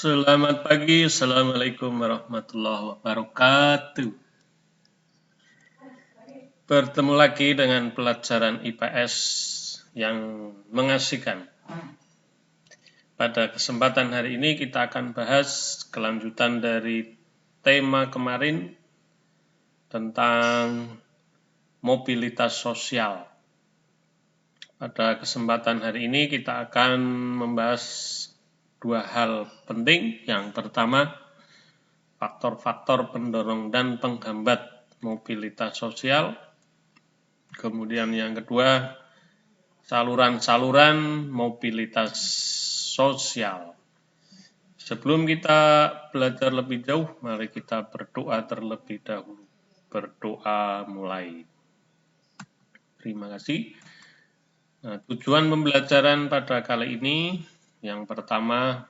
Selamat pagi, Assalamualaikum warahmatullahi wabarakatuh. Bertemu lagi dengan pelajaran IPS yang mengasihkan. Pada kesempatan hari ini kita akan bahas kelanjutan dari tema kemarin tentang mobilitas sosial. Pada kesempatan hari ini kita akan membahas dua hal penting. Yang pertama, faktor-faktor pendorong dan penghambat mobilitas sosial. Kemudian yang kedua, saluran-saluran mobilitas sosial. Sebelum kita belajar lebih jauh, mari kita berdoa terlebih dahulu. Berdoa mulai. Terima kasih. Nah, tujuan pembelajaran pada kali ini, yang pertama,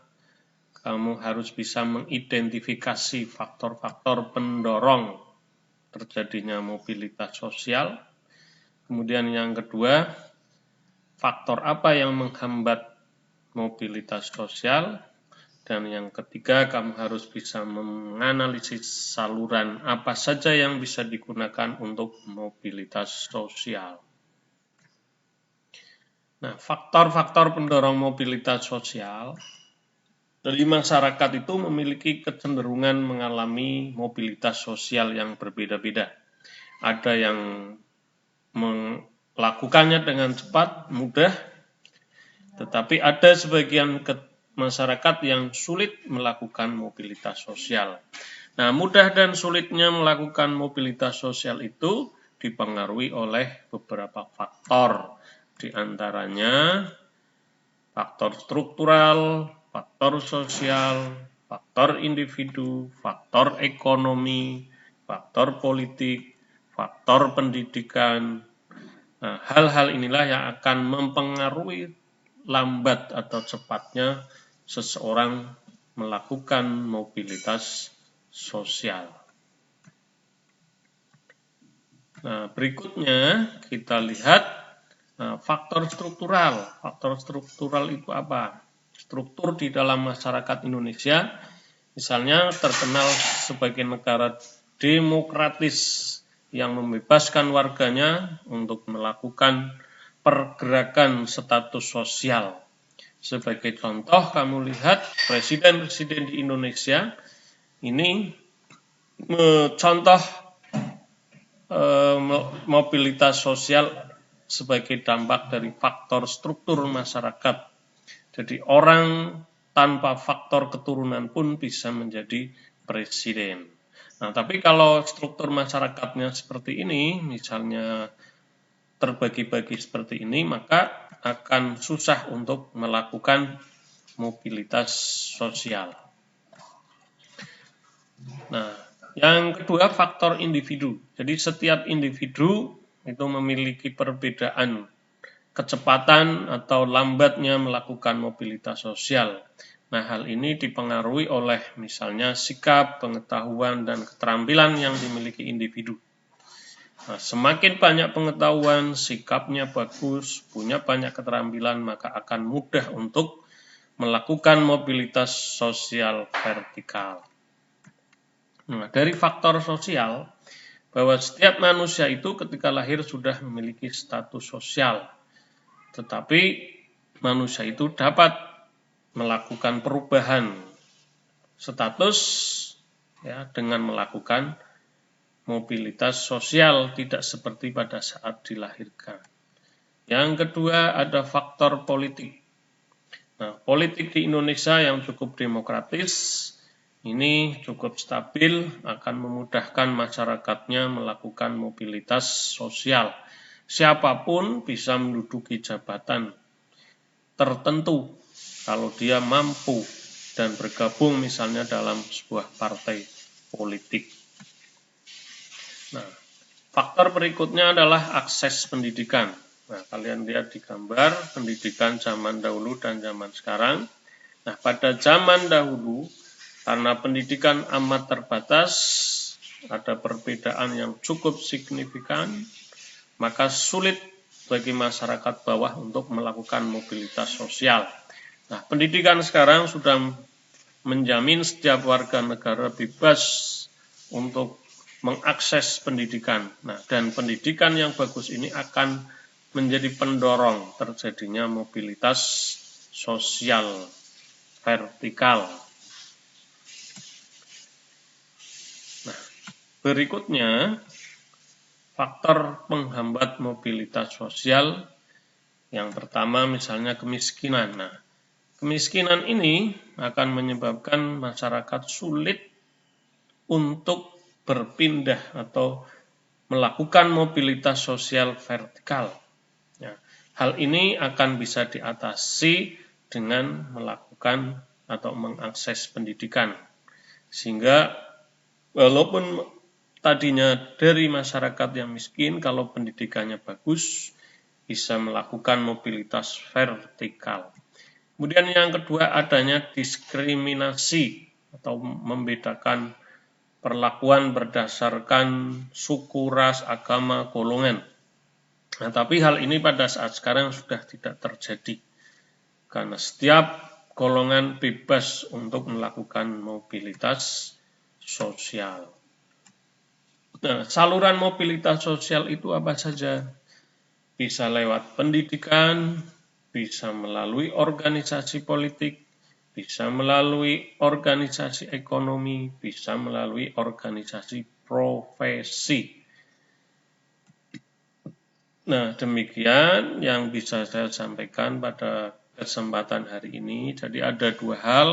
kamu harus bisa mengidentifikasi faktor-faktor pendorong terjadinya mobilitas sosial. Kemudian yang kedua, faktor apa yang menghambat mobilitas sosial. Dan yang ketiga, kamu harus bisa menganalisis saluran apa saja yang bisa digunakan untuk mobilitas sosial. Nah, faktor-faktor pendorong mobilitas sosial dari masyarakat itu memiliki kecenderungan mengalami mobilitas sosial yang berbeda-beda. Ada yang melakukannya dengan cepat, mudah, tetapi ada sebagian masyarakat yang sulit melakukan mobilitas sosial. Nah, mudah dan sulitnya melakukan mobilitas sosial itu dipengaruhi oleh beberapa faktor, di antaranya faktor struktural, faktor sosial, faktor individu, faktor ekonomi, faktor politik, faktor pendidikan. Nah, hal-hal inilah yang akan mempengaruhi lambat atau cepatnya seseorang melakukan mobilitas sosial. Nah, berikutnya kita lihat faktor struktural. Faktor struktural itu apa? Struktur di dalam masyarakat Indonesia, misalnya terkenal sebagai negara demokratis yang membebaskan warganya untuk melakukan pergerakan status sosial. Sebagai contoh, kamu lihat presiden-presiden di Indonesia ini contoh mobilitas sosial sebagai dampak dari faktor struktur masyarakat. Jadi orang tanpa faktor keturunan pun bisa menjadi presiden. Nah, tapi kalau struktur masyarakatnya seperti ini, misalnya terbagi-bagi seperti ini, maka akan susah untuk melakukan mobilitas sosial. Nah, yang kedua faktor individu. Jadi setiap individu itu memiliki perbedaan kecepatan atau lambatnya melakukan mobilitas sosial. Nah, hal ini dipengaruhi oleh misalnya sikap, pengetahuan, dan keterampilan yang dimiliki individu. Nah, semakin banyak pengetahuan, sikapnya bagus, punya banyak keterampilan, maka akan mudah untuk melakukan mobilitas sosial vertikal. Nah, dari faktor sosial, bahwa setiap manusia itu ketika lahir sudah memiliki status sosial, tetapi manusia itu dapat melakukan perubahan status dengan melakukan mobilitas sosial, tidak seperti pada saat dilahirkan. Yang kedua ada faktor politik. Nah, politik di Indonesia yang cukup demokratis ini cukup stabil, akan memudahkan masyarakatnya melakukan mobilitas sosial. Siapapun bisa menduduki jabatan tertentu kalau dia mampu dan bergabung misalnya dalam sebuah partai politik. Nah, faktor berikutnya adalah akses pendidikan. Nah, kalian lihat di gambar pendidikan zaman dahulu dan zaman sekarang. Nah, pada zaman dahulu, karena pendidikan amat terbatas, ada perbedaan yang cukup signifikan, maka sulit bagi masyarakat bawah untuk melakukan mobilitas sosial. Nah, pendidikan sekarang sudah menjamin setiap warga negara bebas untuk mengakses pendidikan. Nah, dan pendidikan yang bagus ini akan menjadi pendorong terjadinya mobilitas sosial vertikal. Nah, berikutnya faktor penghambat mobilitas sosial. Yang pertama misalnya kemiskinan. Nah, kemiskinan ini akan menyebabkan masyarakat sulit untuk berpindah atau melakukan mobilitas sosial vertikal. Ya, hal ini akan bisa diatasi dengan melakukan atau mengakses pendidikan. Sehingga walaupun tadinya dari masyarakat yang miskin, kalau pendidikannya bagus, bisa melakukan mobilitas vertikal. Kemudian yang kedua adanya diskriminasi atau membedakan perlakuan berdasarkan suku, ras, agama, golongan. Nah, tapi hal ini pada saat sekarang sudah tidak terjadi karena setiap golongan bebas untuk melakukan mobilitas sosial. Nah, saluran mobilitas sosial itu apa saja? Bisa lewat pendidikan, bisa melalui organisasi politik, bisa melalui organisasi ekonomi, bisa melalui organisasi profesi. Nah, demikian yang bisa saya sampaikan pada kesempatan hari ini. Jadi ada dua hal.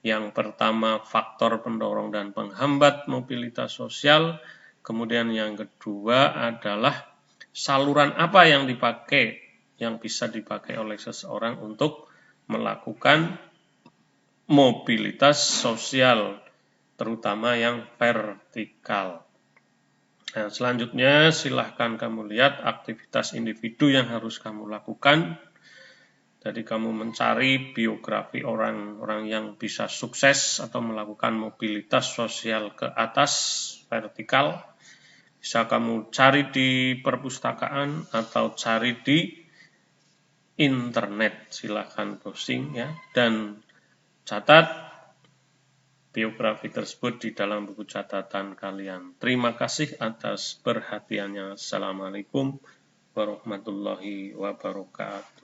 Yang pertama faktor pendorong dan penghambat mobilitas sosial. Kemudian yang kedua adalah saluran apa yang dipakai, yang bisa dipakai oleh seseorang untuk melakukan mobilitas sosial, terutama yang vertikal. Nah, selanjutnya silahkan kamu lihat aktivitas individu yang harus kamu lakukan. Jadi kamu mencari biografi orang-orang yang bisa sukses atau melakukan mobilitas sosial ke atas vertikal. Bisa kamu cari di perpustakaan atau cari di internet. Silahkan browsing ya, dan catat biografi tersebut di dalam buku catatan kalian. Terima kasih atas perhatiannya. Assalamualaikum warahmatullahi wabarakatuh.